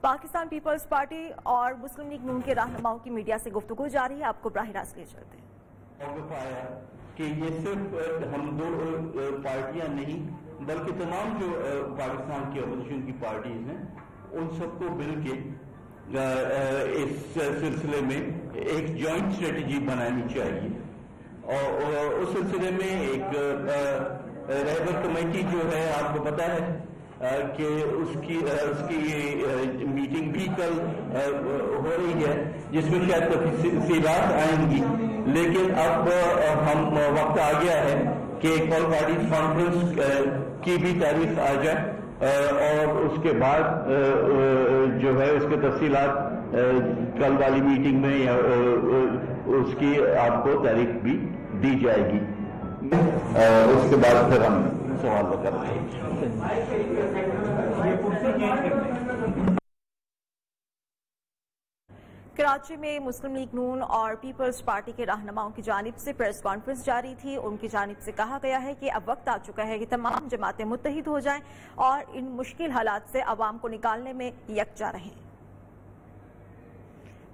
Pakistan Peoples party اور مسلم league نون کے رہنماؤں کی میڈیا سے گفتگو جاری ہے، آپ کو براہ راست لے چلتے ہیں۔ موقف آیا کہ یہ صرف ہم دو پارٹیاں نہیں بلکہ تمام جو پاکستان کی اپوزیشن کی پارٹیز ہیں ان سب کو مل کے اس سلسلے میں ایک جوائنٹ اسٹریٹجی بنانی چاہیے، اور اس سلسلے میں ایک رہبر کمیٹی جو ہے آپ کو پتہ ہے کہ اس کی میٹنگ بھی کل ہو رہی ہے جس میں شاید تفصیلات آئیں گی، لیکن اب ہم وقت آ گیا ہے کہ ایک آل پارٹیز کانفرنس کی بھی تاریخ آ جائے اور اس کے بعد جو ہے اس کے تفصیلات کل والی میٹنگ میں یا اس کی آپ کو تاریخ بھی دی جائے گی، اس کے بعد پھر ہم سوال وغیرہ کراچی میں مسلم لیگ نون اور پیپلز پارٹی کے رہنماؤں کی جانب سے پریس کانفرنس جاری تھی۔ ان کی جانب سے کہا گیا ہے کہ اب وقت آ چکا ہے کہ تمام جماعتیں متحد ہو جائیں اور ان مشکل حالات سے عوام کو نکالنے میں یکجا رہیں۔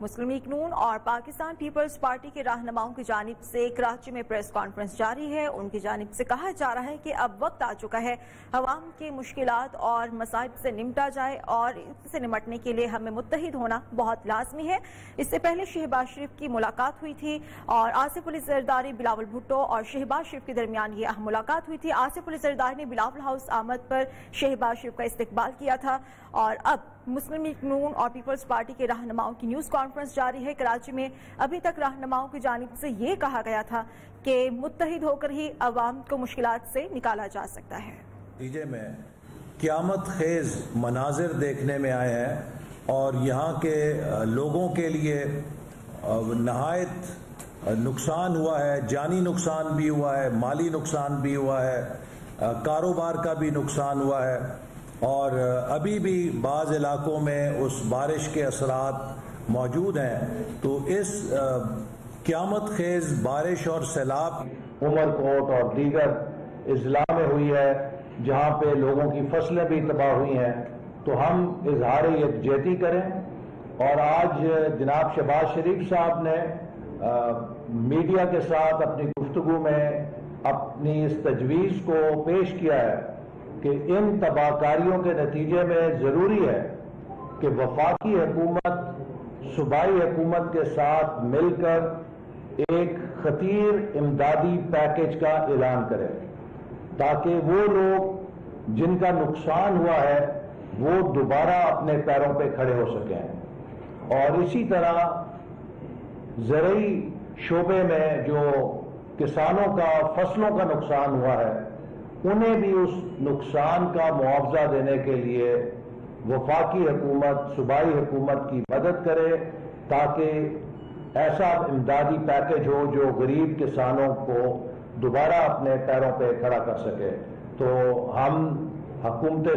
مسلم لیگ نون اور پاکستان پیپلز پارٹی کے رہنماؤں کی جانب سے کراچی میں پریس کانفرنس جاری ہے۔ ان کی جانب سے کہا جا رہا ہے کہ اب وقت آ چکا ہے عوام کے مشکلات اور مصائب سے نمٹا جائے اور اس سے نمٹنے کے لیے ہمیں متحد ہونا بہت لازمی ہے۔ اس سے پہلے شہباز شریف کی ملاقات ہوئی تھی اور آصف علی زرداری، بلاول بھٹو اور شہباز شریف کے درمیان یہ اہم ملاقات ہوئی تھی۔ آصف علی زرداری نے بلاول ہاؤس آمد پر شہباز شریف کا استقبال کیا تھا اور اب مسلم لیگ نون اور پیپلز پارٹی کے رہنماؤں کی نیوز کانفرنس جاری ہے۔ کراچی میں ابھی تک رہنماؤں کی جانب سے یہ کہا گیا تھا کہ متحد ہو کر ہی عوام کو مشکلات سے نکالا جا سکتا ہے۔ نتیجے میں قیامت خیز مناظر دیکھنے میں آئے ہیں اور یہاں کے لوگوں کے لیے نہایت نقصان ہوا ہے، جانی نقصان بھی ہوا ہے، مالی نقصان بھی ہوا ہے، کاروبار کا بھی نقصان ہوا ہے، اور ابھی بھی بعض علاقوں میں اس بارش کے اثرات موجود ہیں۔ تو اس قیامت خیز بارش اور سیلاب عمر کوٹ اور دیگر اضلاع میں ہوئی ہے جہاں پہ لوگوں کی فصلیں بھی تباہ ہوئی ہیں، تو ہم اظہار یکجہتی کریں، اور آج جناب شہباز شریف صاحب نے میڈیا کے ساتھ اپنی گفتگو میں اپنی اس تجویز کو پیش کیا ہے کہ ان تباہ کاریوں کے نتیجے میں ضروری ہے کہ وفاقی حکومت صوبائی حکومت کے ساتھ مل کر ایک خطیر امدادی پیکج کا اعلان کرے تاکہ وہ لوگ جن کا نقصان ہوا ہے وہ دوبارہ اپنے پیروں پہ کھڑے ہو سکیں، اور اسی طرح زرعی شعبے میں جو کسانوں کا فصلوں کا نقصان ہوا ہے انہیں بھی اس نقصان کا معاوضہ دینے کے لیے وفاقی حکومت صوبائی حکومت کی مدد کرے تاکہ ایسا امدادی پیکج ہو جو غریب کسانوں کو دوبارہ اپنے پیروں پہ کھڑا کر سکے۔ تو ہم حکومت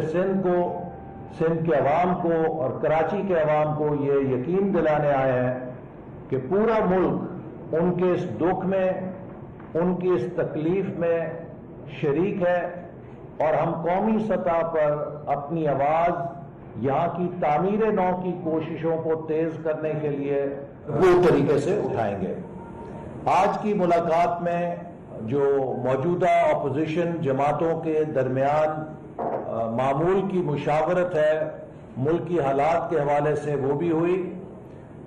سندھ کے عوام کو اور کراچی کے عوام کو یہ یقین دلانے آئے ہیں کہ پورا ملک ان کے اس دکھ میں، ان کی اس تکلیف میں شریک ہے، اور ہم قومی سطح پر اپنی آواز یہاں کی تعمیر نو کی کوششوں کو تیز کرنے کے لیے پورے طریقے سے اٹھائیں گے۔ آج کی ملاقات میں جو موجودہ اپوزیشن جماعتوں کے درمیان معمول کی مشاورت ہے ملکی حالات کے حوالے سے وہ بھی ہوئی،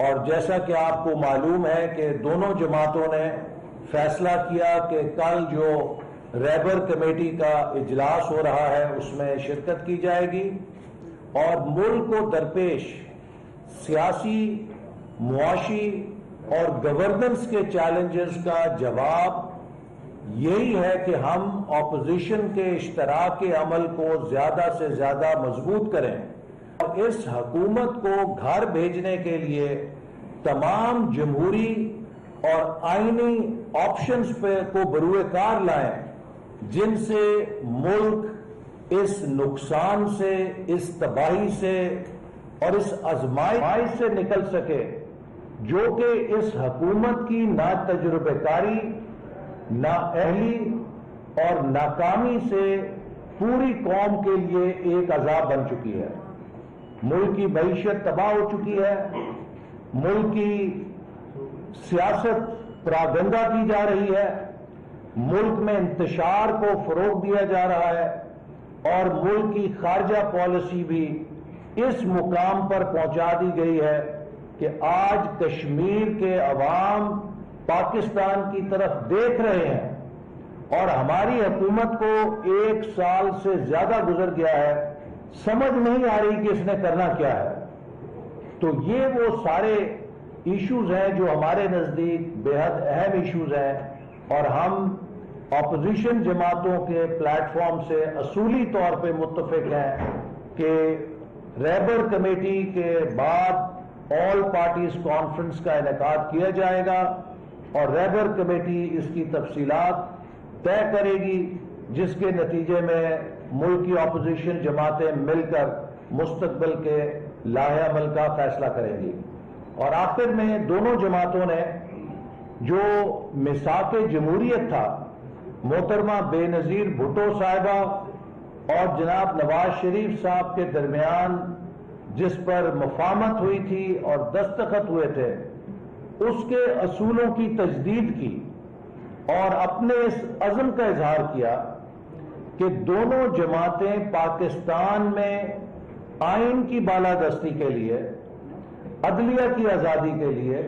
اور جیسا کہ آپ کو معلوم ہے کہ دونوں جماعتوں نے فیصلہ کیا کہ کل جو رہبر کمیٹی کا اجلاس ہو رہا ہے اس میں شرکت کی جائے گی، اور ملک کو درپیش سیاسی، معاشی اور گورننس کے چیلنجز کا جواب یہی ہے کہ ہم اپوزیشن کے اشتراک عمل کو زیادہ سے زیادہ مضبوط کریں اور اس حکومت کو گھر بھیجنے کے لیے تمام جمہوری اور آئینی آپشنز کو بروئے کار لائیں جن سے ملک اس نقصان سے، اس تباہی سے اور اس آزمائش سے نکل سکے جو کہ اس حکومت کی نہ تجربہ کاری، نہ اہلی اور ناکامی سے پوری قوم کے لیے ایک عذاب بن چکی ہے۔ ملک کی معیشت تباہ ہو چکی ہے، ملک کی سیاست پراگندہ کی جا رہی ہے، ملک میں انتشار کو فروغ دیا جا رہا ہے، اور ملک کی خارجہ پالیسی بھی اس مقام پر پہنچا دی گئی ہے کہ آج کشمیر کے عوام پاکستان کی طرف دیکھ رہے ہیں، اور ہماری حکومت کو 1 سال سے زیادہ گزر گیا ہے، سمجھ نہیں آ رہی کہ اس نے کرنا کیا ہے۔ تو یہ وہ سارے ایشوز ہیں جو ہمارے نزدیک بے حد اہم ایشوز ہیں، اور ہم اپوزیشن جماعتوں کے پلیٹ فارم سے اصولی طور پہ متفق ہیں کہ ریبر کمیٹی کے بعد آل پارٹیز کانفرنس کا انعقاد کیا جائے گا، اور ریبر کمیٹی اس کی تفصیلات طے کرے گی، جس کے نتیجے میں ملک کی اپوزیشن جماعتیں مل کر مستقبل کے لاہے عمل کا فیصلہ کریں گی۔ اور آخر میں دونوں جماعتوں نے جو میثاق جمہوریت تھا محترمہ بے نظیر بھٹو صاحبہ اور جناب نواز شریف صاحب کے درمیان جس پر مفاہمت ہوئی تھی اور دستخط ہوئے تھے، اس کے اصولوں کی تجدید کی، اور اپنے اس عزم کا اظہار کیا کہ دونوں جماعتیں پاکستان میں آئین کی بالادستی کے لیے، عدلیہ کی آزادی کے لیے،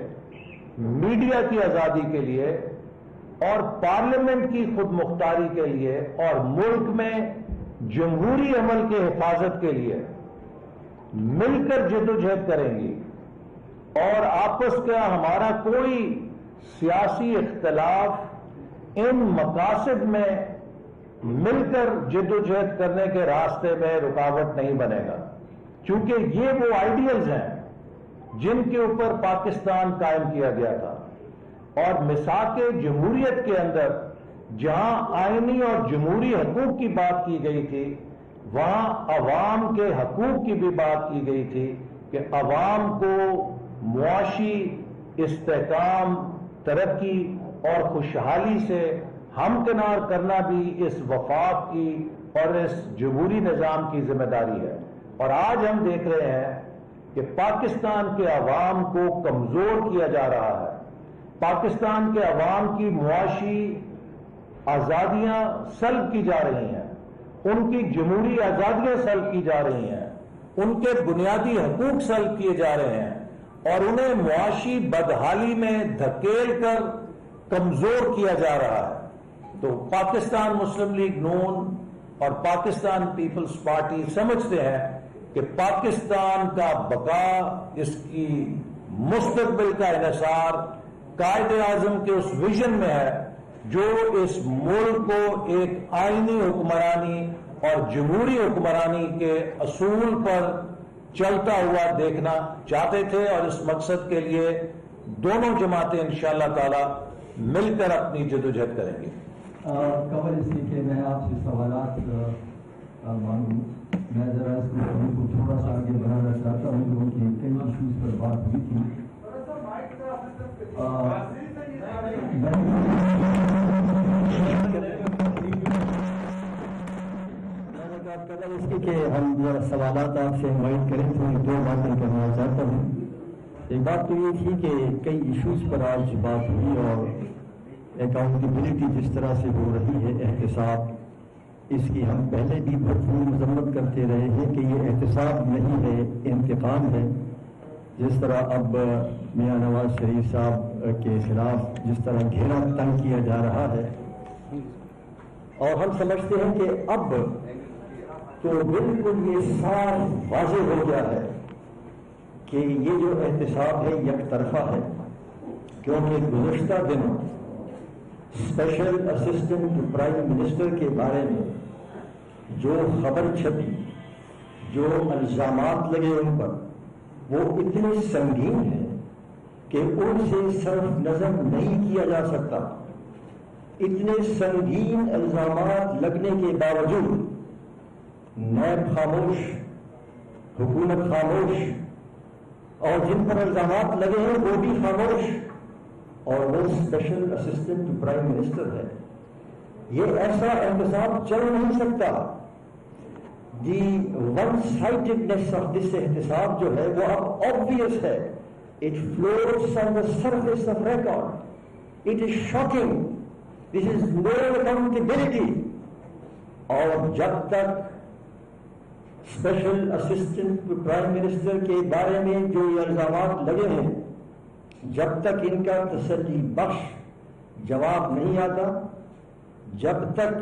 میڈیا کی آزادی کے لیے، اور پارلیمنٹ کی خود مختاری کے لیے، اور ملک میں جمہوری عمل کے حفاظت کے لیے مل کر جدوجہد کریں گی، اور آپس کا ہمارا کوئی سیاسی اختلاف ان مقاصد میں مل کر جدوجہد کرنے کے راستے میں رکاوٹ نہیں بنے گا، چونکہ یہ وہ آئیڈیلز ہیں جن کے اوپر پاکستان قائم کیا گیا تھا۔ اور میثاق جمہوریت کے اندر جہاں آئینی اور جمہوری حقوق کی بات کی گئی تھی، وہاں عوام کے حقوق کی بھی بات کی گئی تھی کہ عوام کو معاشی استحکام، ترقی اور خوشحالی سے ہمکنار کرنا بھی اس وفاق کی اور اس جمہوری نظام کی ذمہ داری ہے۔ اور آج ہم دیکھ رہے ہیں کہ پاکستان کے عوام کو کمزور کیا جا رہا ہے، پاکستان کے عوام کی معاشی آزادیاں سلب کی جا رہی ہیں، ان کی جمہوری آزادیاں سلب کی جا رہی ہیں، ان کے بنیادی حقوق سلب کیے جا رہے ہیں، اور انہیں معاشی بدحالی میں دھکیل کر کمزور کیا جا رہا ہے۔ تو پاکستان مسلم لیگ نون اور پاکستان پیپلز پارٹی سمجھتے ہیں کہ پاکستان کا بقا، اس کی مستقبل کا انحصار قائد اعظم کے اس ویژن میں ہے جو اس ملک کو ایک آئینی حکمرانی اور جمہوری حکمرانی کے اصول پر چلتا ہوا دیکھنا چاہتے تھے، اور اس مقصد کے لیے دونوں جماعتیں انشاءاللہ تعالی مل کر اپنی جدوجہد کریں گی۔ قبل اس لیے کہ میں آپ سے سوالات مانگوں، میں ذرا اس کو تھوڑا سا آگے بڑھانا چاہتا ہوں کیونکہ کئی ایشوز پر بات ہوئی تھی۔ قبل اس کی کہ ہم ذرا سوالات آپ سے انوائٹ کریں تو میں 2 باتیں کرنا چاہتا ہوں۔ ایک بات تو یہ تھی کہ کئی ایشوز پر آج بات ہوئی، اور اکاؤنٹیبلٹی جس طرح سے ہو رہی ہے، احتساب، اس کی ہم پہلے بھی بھرپور مذمت کرتے رہے ہیں کہ یہ احتساب نہیں ہے، انتقام ہے۔ جس طرح اب میاں نواز شریف صاحب کے خلاف جس طرح گھیرا تنگ کیا جا رہا ہے، اور ہم سمجھتے ہیں کہ اب تو بالکل یہ صاف واضح ہو گیا ہے کہ یہ جو احتساب ہے یک طرفہ ہے، کیونکہ گزشتہ دنوں اسپیشل اسسٹنٹ پرائم منسٹر کے بارے میں جو خبر چھپی، جو الزامات لگے ان پر، وہ اتنے سنگین ہیں کہ ان سے صرف نظر نہیں کیا جا سکتا۔ اتنے سنگین الزامات لگنے کے باوجود نیب خاموش، حکومت خاموش، اور جن پر الزامات لگے ہیں وہ بھی خاموش، اور وہ اسپیشل اسسٹنٹ پرائم منسٹر ہے۔ یہ ایسا احتساب چل نہیں سکتا۔ دی ون سائڈڈنیس آف دس احتساب جو ہے وہ اب آبویس ہے. It floats on the surface of record. It is shocking. This is no accountability. اور جب تک اسپیشل اسسٹنٹ پرائم منسٹر کے بارے میں جو یہ الزامات لگے ہیں، جب تک ان کا تسلی بخش جواب نہیں آتا، جب تک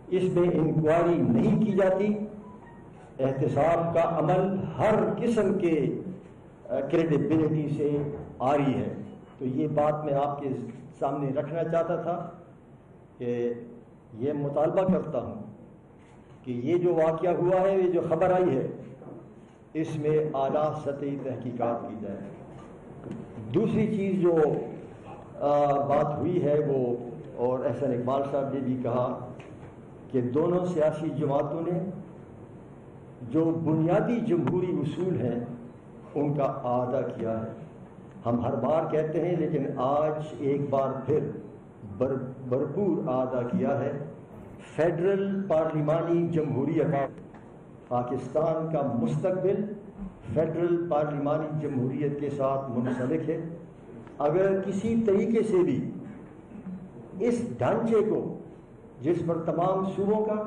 اس میں انکوائری نہیں کی جاتی، احتساب کا عمل ہر قسم کے کریڈیبلٹی سے عاری ہے. تو یہ بات میں آپ کے سامنے رکھنا چاہتا تھا کہ یہ مطالبہ کرتا ہوں کہ یہ جو واقعہ ہوا ہے، یہ جو خبر آئی ہے، اس میں اعلیٰ سطحی تحقیقات کی جائے. دوسری چیز جو بات ہوئی ہے وہ، اور احسن اقبال صاحب نے بھی کہا کہ دونوں سیاسی جماعتوں نے جو بنیادی جمہوری اصول ہیں ان کا اعادہ کیا ہے. ہم ہر بار کہتے ہیں لیکن آج ایک بار پھر بھرپور اعادہ کیا ہے. فیڈرل پارلیمانی جمہوریت، پاکستان کا مستقبل فیڈرل پارلیمانی جمہوریت کے ساتھ منسلک ہے. اگر کسی طریقے سے بھی اس ڈھانچے کو، جس پر تمام صوبوں کا،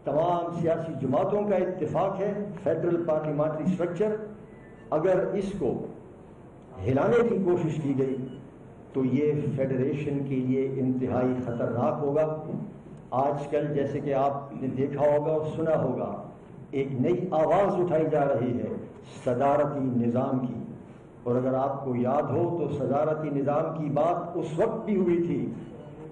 تمام سیاسی جماعتوں کا اتفاق ہے، فیڈرل پارلیمانری اسٹرکچر، اگر اس کو ہلانے کی کوشش کی گئی تو یہ فیڈریشن کے لیے انتہائی خطرناک ہوگا. آج کل جیسے کہ آپ نے دیکھا ہوگا اور سنا ہوگا، ایک نئی آواز اٹھائی جا رہی ہے صدارتی نظام کی. اور اگر آپ کو یاد ہو تو صدارتی نظام کی بات اس وقت بھی ہوئی تھی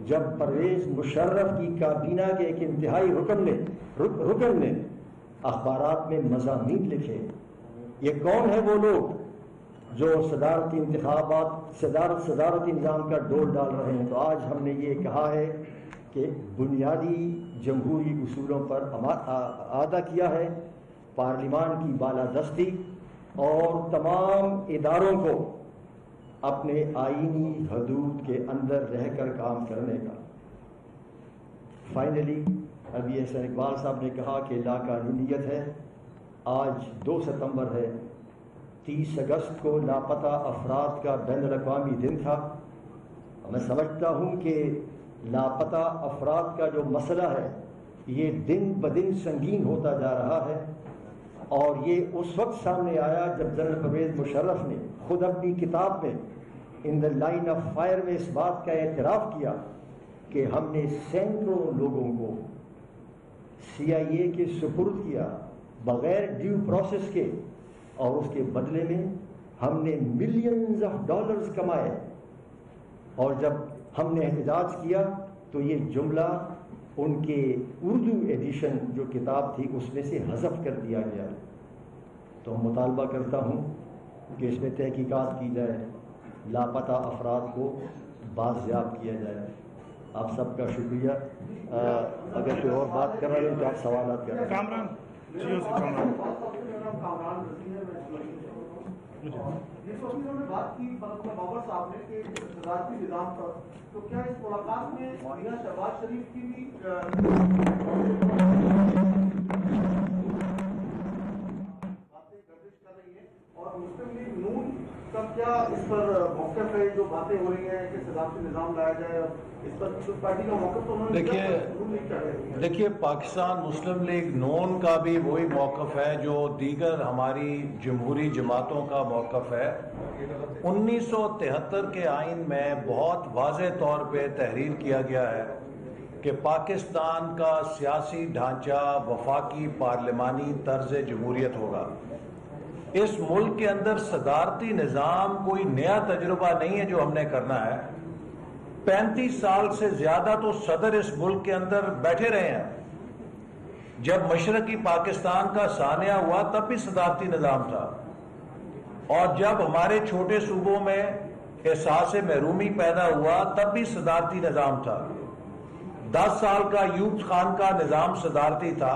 جب پرویز مشرف کی کابینہ کے ایک انتہائی رکن نے اخبارات میں مضامین لکھے. یہ کون ہے وہ لوگ جو صدارتی انتخابات، صدارتی نظام کا ڈول ڈال رہے ہیں؟ تو آج ہم نے یہ کہا ہے کہ بنیادی جمہوری اصولوں پر اعادہ کیا ہے. پارلیمان کی بالادستی اور تمام اداروں کو اپنے آئینی حدود کے اندر رہ کر کام کرنے کا. فائنلی ابھی احسن اقبال صاحب نے کہا کہ لاقانونیت ہے. آج 2 ستمبر ہے، 30 اگست کو لاپتہ افراد کا بین الاقوامی دن تھا. میں سمجھتا ہوں کہ لاپتہ افراد کا جو مسئلہ ہے یہ دن بدن سنگین ہوتا جا رہا ہے. اور یہ اس وقت سامنے آیا جب جنرل پرویز مشرف نے خود اپنی کتاب میں ان دا لائن آف فائر میں اس بات کا اعتراف کیا کہ ہم نے سینکڑوں لوگوں کو CIA کے سپرد کیا بغیر ڈیو پروسیس کے، اور اس کے بدلے میں ہم نے ملینز آف ڈالرز کمائے. اور جب ہم نے احتجاج کیا تو یہ جملہ ان کے اردو ایڈیشن جو کتاب تھی اس میں سے حذف کر دیا گیا. تو مطالبہ کرتا ہوں کہ اس میں تحقیقات کی جائے، لاپتہ افراد کو بازیاب کیا جائے. آپ سب کا شکریہ. اگر کوئی اور بات کر رہے ہیں تو آپ سوالات کریں. جس وقت انہوں نے بات کی بابر صاحب نے کہ صدارتی نظام پر، تو کیا اس ملاقات میں میاں شہباز شریف کی بھی باتیں گردش کر رہی ہیں، اور مسلم لیگ نون کا کیا اس پر موقف ہے؟ جو باتیں ہو رہی ہیں کہ صدارتی نظام لایا جائے، اور اس پر پارٹی کا موقف تو انہوں نے دیکھیے پاکستان مسلم لیگ نون کا بھی وہی موقف ہے جو دیگر ہماری جمہوری جماعتوں کا موقف ہے. 1973 کے آئین میں بہت واضح طور پہ تحریر کیا گیا ہے کہ پاکستان کا سیاسی ڈھانچہ وفاقی پارلیمانی طرز جمہوریت ہوگا. اس ملک کے اندر صدارتی نظام کوئی نیا تجربہ نہیں ہے جو ہم نے کرنا ہے. 35 سال سے زیادہ تو صدر اس ملک کے اندر بیٹھے رہے ہیں. جب مشرقی پاکستان کا سانحہ ہوا تب بھی صدارتی نظام تھا، اور جب ہمارے چھوٹے صوبوں میں احساس محرومی پیدا ہوا تب بھی صدارتی نظام تھا. 10 سال کا ایوب خان کا نظام صدارتی تھا،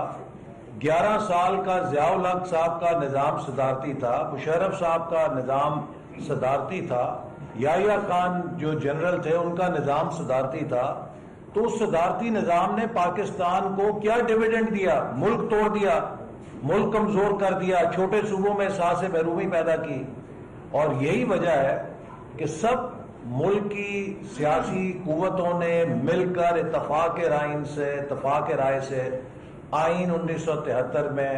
11 سال کا ضیاء الحق صاحب کا نظام صدارتی تھا، مشرف صاحب کا نظام صدارتی تھا، یحییٰ خان جو جنرل تھے ان کا نظام صدارتی تھا. تو اس صدارتی نظام نے پاکستان کو کیا ڈویڈنڈ دیا؟ ملک توڑ دیا، ملک کمزور کر دیا، چھوٹے صوبوں میں احساس محرومی پیدا کی. اور یہی وجہ ہے کہ سب ملک کی سیاسی قوتوں نے مل کر اتفاق رائے سے آئین 1973 میں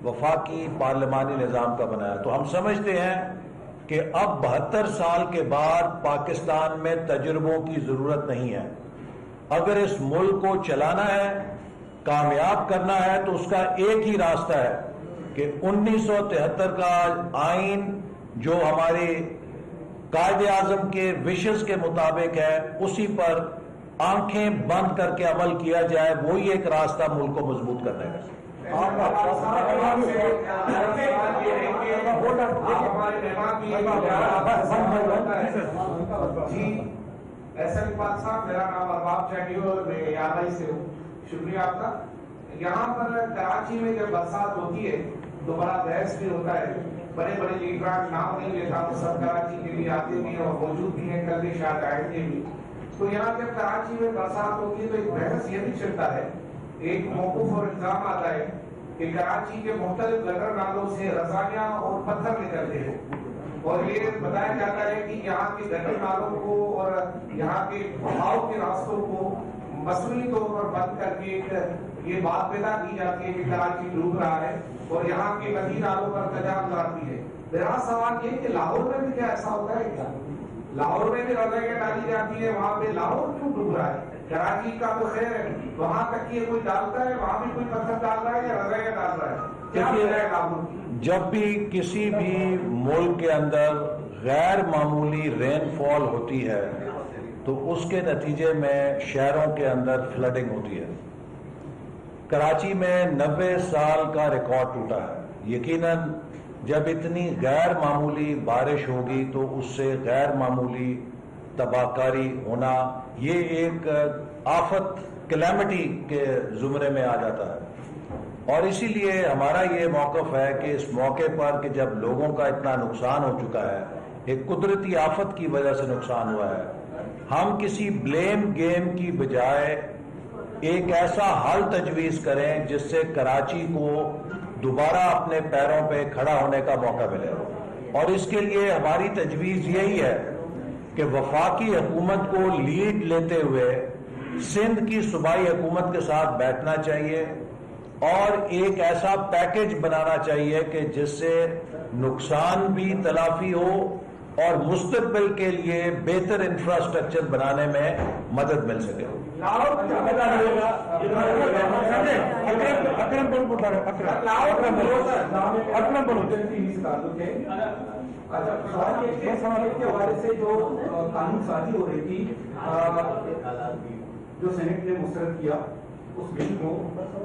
وفاقی پارلیمانی نظام کا بنایا. تو ہم سمجھتے ہیں کہ اب 72 سال کے بعد پاکستان میں تجربوں کی ضرورت نہیں ہے. اگر اس ملک کو چلانا ہے، کامیاب کرنا ہے، تو اس کا ایک ہی راستہ ہے کہ 1973 کا آئین جو ہمارے قائد اعظم کے وشز کے مطابق ہے، اسی پر آنکھیں بند کر کے عمل کیا جائے. وہی ایک راستہ ملک کو مضبوط کرنے کا. ایسا اقبال صاحب، میرا نام ارباب چاہیے اور میں یادائی سے ہوں. شکریہ آپ کا. یہاں پر کراچی میں جب برسات ہوتی ہے تو بڑا بحث بھی ہوتا ہے. بڑے بڑے لیڈران نام نہیں لیتا تو سب کراچی کے لیے آتے بھی ہیں اور موجود بھی ہیں، کل بھی شاید آئے تھے بھی. تو یہاں جب کراچی میں برسات ہوتی ہے تو ایک بحث یہ بھی چلتا ہے، ایک موقف اور الزام آتا ہے کہ کراچی کے مختلف گٹر نالوں سے رسائیاں اور پتھر نکلتے ہیں، اور یہ بتایا جاتا ہے کہ یہاں کے گٹر نالوں کو اور یہاں کے بہاؤ کے راستوں کو مصنوعی طور پر بند کر کے یہ بات پیدا کی جاتی ہے کہ کراچی ڈوب رہا ہے اور یہاں کے ندی نالوں پر تجاوز آتی ہے. میرا سوال یہ کہ لاہور میں بھی کیا ایسا ہوتا ہے کیا؟ لاہور میں بھی رضائیاں ڈالی جاتی ہے، وہاں پہ لاہور کیوں ڈوب رہا ہے؟ کراچی کا تو خیر ہے، وہاں تک یہ کوئی ڈالتا ہے، وہاں بھی کوئی پتھر ڈال رہا ہے یا رضائیاں ڈال رہا ہے؟ کیا ہے لاہور کی؟ جب بھی کسی بھی ملک کے اندر غیر معمولی رین فال ہوتی ہے تو اس کے نتیجے میں شہروں کے اندر فلڈنگ ہوتی ہے. کراچی میں 90 سال کا ریکارڈ ٹوٹا ہے. یقیناً جب اتنی غیر معمولی بارش ہوگی تو اس سے غیر معمولی تباہ کاری ہونا یہ ایک آفت کلیمٹی کے زمرے میں آ جاتا ہے. اور اسی لیے ہمارا یہ موقف ہے کہ اس موقع پر کہ جب لوگوں کا اتنا نقصان ہو چکا ہے، ایک قدرتی آفت کی وجہ سے نقصان ہوا ہے، ہم کسی بلیم گیم کی بجائے ایک ایسا حل تجویز کریں جس سے کراچی کو دوبارہ اپنے پیروں پہ کھڑا ہونے کا موقع ملے. اور اس کے لیے ہماری تجویز یہی ہے کہ وفاقی حکومت کو لیڈ لیتے ہوئے سندھ کی صوبائی حکومت کے ساتھ بیٹھنا چاہیے اور ایک ایسا پیکج بنانا چاہیے کہ جس سے نقصان بھی تلافی ہو اور مستقبل کے لیے بہتر انفراسٹرکچر بنانے میں مدد مل سکے. کے حوالے سے جو قانون سازی ہو رہی تھی جو سینٹ نے مسترد کیا اس بل کو،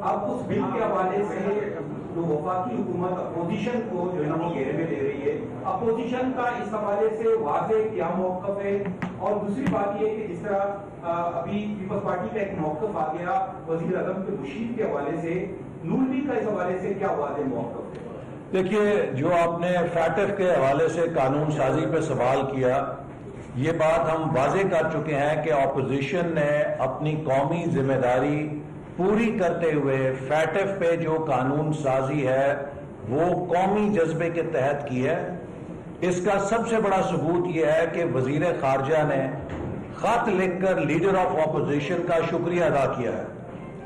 اب اس بل کے حوالے سے جو وفاقی حکومت اپوزیشن کو جو ہے نا وہ گھیرے میں لے رہی ہے، اپوزیشن کا اس حوالے سے واضح کیا موقف ہے؟ اور دوسری بات یہ کہ جس طرح ابھی پیپلز پارٹی کا ایک موقف آ گیا وزیر اعظم کے مشیر کے حوالے سے، نون لیگ کا اس حوالے سے کیا واضح موقف ہے؟ دیکھیے، جو آپ نے فیٹف کے حوالے سے قانون سازی پہ سوال کیا، یہ بات ہم واضح کر چکے ہیں کہ اپوزیشن نے اپنی قومی ذمہ داری پوری کرتے ہوئے فیٹف پہ جو قانون سازی ہے وہ قومی جذبے کے تحت کی ہے. اس کا سب سے بڑا ثبوت یہ ہے کہ وزیر خارجہ نے خط لکھ کر لیڈر آف اپوزیشن کا شکریہ ادا کیا ہے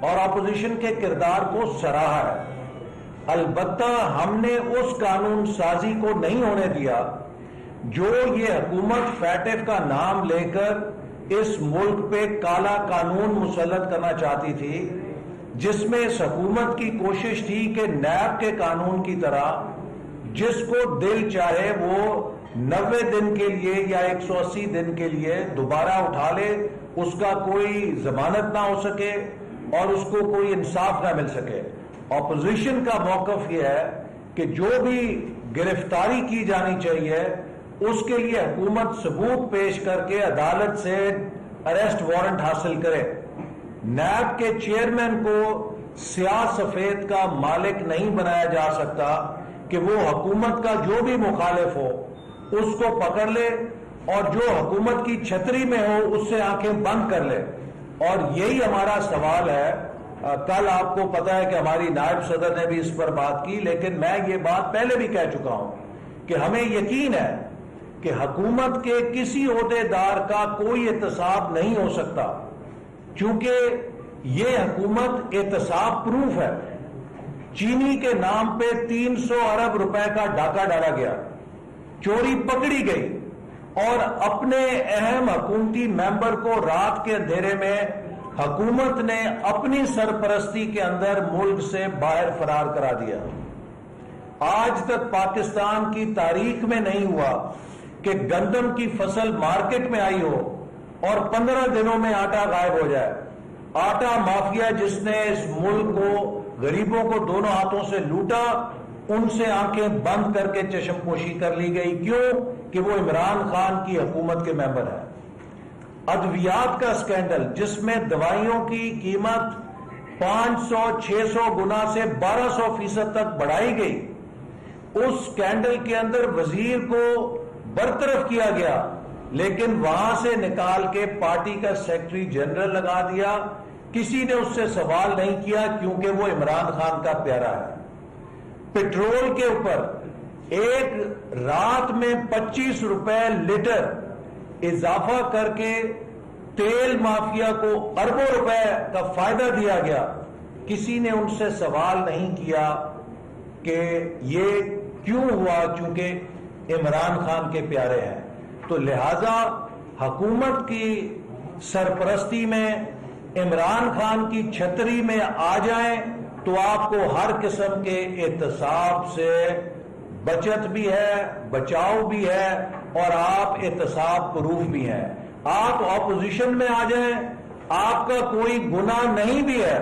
اور اپوزیشن کے کردار کو سراہا ہے. البتہ ہم نے اس قانون سازی کو نہیں ہونے دیا جو یہ حکومت فیٹف کا نام لے کر اس ملک پہ کالا قانون مسلط کرنا چاہتی تھی، جس میں اس حکومت کی کوشش تھی کہ نیب کے قانون کی طرح جس کو دل چاہے وہ 90 دن کے لیے یا 180 دن کے لیے دوبارہ اٹھا لے، اس کا کوئی ضمانت نہ ہو سکے اور اس کو کوئی انصاف نہ مل سکے. اپوزیشن کا موقف یہ ہے کہ جو بھی گرفتاری کی جانی چاہیے اس کے لیے حکومت ثبوت پیش کر کے عدالت سے اریسٹ وارنٹ حاصل کرے. نیب کے چیئرمین کو سیاہ سفید کا مالک نہیں بنایا جا سکتا کہ وہ حکومت کا جو بھی مخالف ہو اس کو پکڑ لے اور جو حکومت کی چھتری میں ہو اس سے آنکھیں بند کر لے. اور یہی ہمارا سوال ہے. کل آپ کو پتا ہے کہ ہماری نائب صدر نے بھی اس پر بات کی، لیکن میں یہ بات پہلے بھی کہہ چکا ہوں کہ ہمیں یقین ہے کہ حکومت کے کسی عہدیدار کا کوئی احتساب نہیں ہو سکتا، چونکہ یہ حکومت احتساب پروف ہے. چینی کے نام پہ 300 ارب روپے کا ڈاکہ ڈالا گیا، چوری پکڑی گئی، اور اپنے اہم حکومتی ممبر کو رات کے اندھیرے میں حکومت نے اپنی سرپرستی کے اندر ملک سے باہر فرار کرا دیا. آج تک پاکستان کی تاریخ میں نہیں ہوا کہ گندم کی فصل مارکیٹ میں آئی ہو اور 15 دنوں میں آٹا غائب ہو جائے. آٹا مافیا جس نے اس ملک کو، غریبوں کو دونوں ہاتھوں سے لوٹا، ان سے آنکھیں بند کر کے چشم پوشی کر لی گئی. کیوں؟ کہ وہ عمران خان کی حکومت کے ممبر ہیں. ادویات کا اسکینڈل جس میں دوائیوں کی قیمت 500-600 گنا سے 1200% تک بڑھائی گئی، اس اسکینڈل کے اندر وزیر کو برطرف کیا گیا، لیکن وہاں سے نکال کے پارٹی کا سیکرٹری جنرل لگا دیا. کسی نے اس سے سوال نہیں کیا کیونکہ وہ عمران خان کا پیارا ہے. پیٹرول کے اوپر ایک رات میں 25 روپے لیٹر اضافہ کر کے تیل مافیا کو اربوں روپے کا فائدہ دیا گیا. کسی نے ان سے سوال نہیں کیا کہ یہ کیوں ہوا، چونکہ عمران خان کے پیارے ہیں. تو لہذا حکومت کی سرپرستی میں عمران خان کی چھتری میں آ جائیں تو آپ کو ہر قسم کے احتساب سے بچت بھی ہے، بچاؤ بھی ہے، اور آپ احتساب پروف بھی ہیں. آپ اپوزیشن میں آ جائیں، آپ کا کوئی گناہ نہیں بھی ہے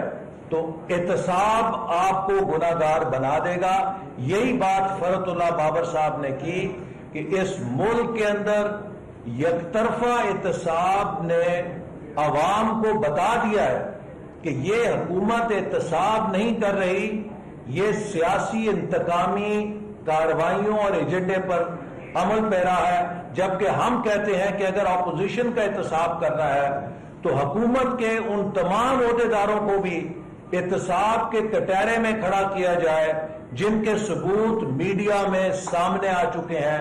تو احتساب آپ کو گناہ گار بنا دے گا. یہی بات فرحت اللہ بابر صاحب نے کی کہ اس ملک کے اندر یک طرفہ احتساب نے عوام کو بتا دیا ہے کہ یہ حکومت احتساب نہیں کر رہی، یہ سیاسی انتقامی کارروائیوں اور ایجنڈے پر عمل پیرا ہے. جبکہ ہم کہتے ہیں کہ اگر اپوزیشن کا احتساب کرنا ہے تو حکومت کے ان تمام عہدیداروں کو بھی احتساب کے کٹہرے میں کھڑا کیا جائے جن کے ثبوت میڈیا میں سامنے آ چکے ہیں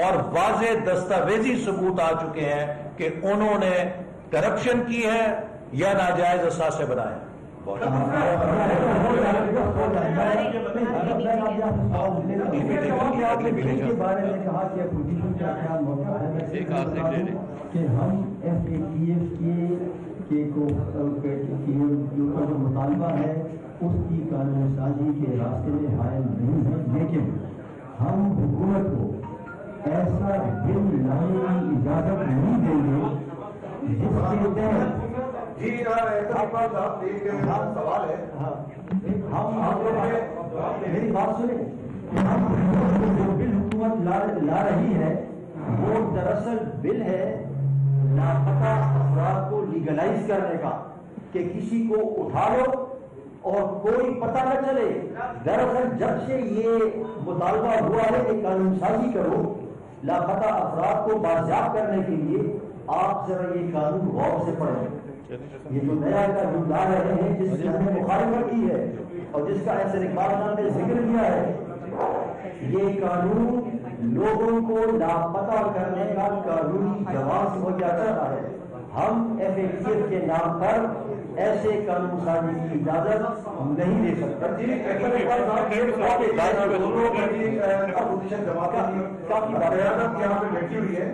اور واضح دستاویزی ثبوت آ چکے ہیں کہ انہوں نے کرپشن کی ہے یا ناجائز اثاثے بنائے. کہ ہم ایف اے ٹی ایف کے جو مطالبہ ہے اس کی قانون سازی کے راستے میں حائل نہیں ہے، لیکن ہم حکومت کو ایسا بل لانے کی اجازت نہیں دیں گے جس کے تحت سوال ہے. میری بات سنیں، جو بل حکومت لا رہی ہے وہ دراصل بل ہے لاپتہ افراد کو لیگلائز کرنے کا، کہ کسی کو اٹھا لو اور کوئی پتہ نہ چلے. دراصل جب سے یہ مطالبہ ہوا ہے کہ قانون سازی کرو لاپتہ افراد کو بازیاب کرنے کے لیے، آپ ذرا یہ قانون غور سے پڑھیں. یہ جو نیا قانون لا رہے ہیں جس سے ہم نے مخالفت کی ہے اور جس کا ایسے اقبال صاحب نے ذکر کیا ہے، یہ قانون لوگوں کو لاپتہ کرنے کا قانونی جواز مہیا کرتا ہے. ہم ایف اے ٹی ایف کے نام پر ایسے قانون سازی کی اجازت نہیں دے سکتے. کافی قیادت یہاں پہ بیٹھی ہوئی ہے.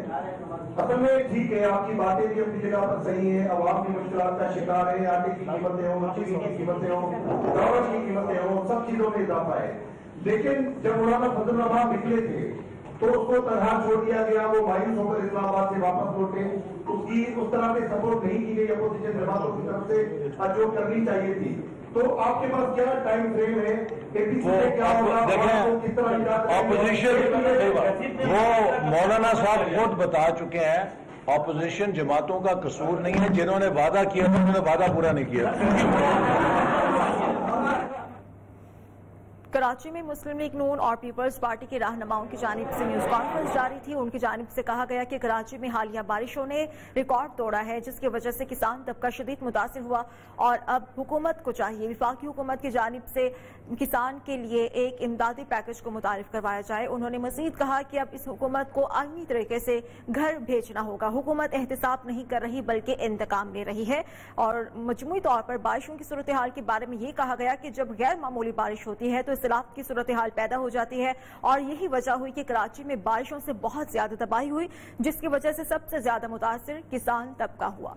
اصل میں ٹھیک ہے، آپ کی باتیں بھی اپنی جگہ پر صحیح ہیں. عوام کی مشکلات کا شکار ہے، آٹے کی قیمتیں ہوں، چینی کی قیمتیں ہوں، دولت کی قیمتیں ہوں، سب چیزوں میں اضافہ ہے. لیکن جب مولانا فضل الرحمان نکلے تھے تو اس کو تنہا چھوڑ دیا گیا، وہ مایوس ہو کر اسلام آباد سے واپس لوٹے. اس کی اس طرح سے سپورٹ نہیں کی گئی اپوزیشن جماعتوں کی طرف سے جو کرنی چاہیے تھی. تو آپ کے پاس کیا ٹائم فریم ہے کہ اپوزیشن، وہ مولانا صاحب خود بتا چکے ہیں اپوزیشن جماعتوں کا قصور نہیں ہے، جنہوں نے وعدہ کیا تھا انہوں نے وعدہ پورا نہیں کیا. کراچی میں مسلم لیگ نون اور پیپلز پارٹی کے رہنماؤں کی جانب سے نیوز کانفرنس جاری تھی. ان کی جانب سے کہا گیا کہ کراچی میں حالیہ بارشوں نے ریکارڈ توڑا ہے جس کی وجہ سے کسان طبقہ شدید متاثر ہوا اور اب حکومت کو چاہیے وفاقی حکومت کی جانب سے کسان کے لیے ایک امدادی پیکج کو متعارف کروایا جائے. انہوں نے مزید کہا کہ اب اس حکومت کو آئینی طریقے سے گھر بھیجنا ہوگا. حکومت احتساب نہیں کر رہی بلکہ انتقام لے رہی ہے. اور مجموعی طور پر بارشوں کی صورتحال کے بارے میں یہ کہا گیا کہ جب غیر معمولی بارش ہوتی ہے تو سیلاب کی صورتحال پیدا ہو جاتی ہے اور یہی وجہ ہوئی کہ کراچی میں بارشوں سے بہت زیادہ تباہی ہوئی جس کی وجہ سے سب سے زیادہ متاثر کسان طبقہ ہوا.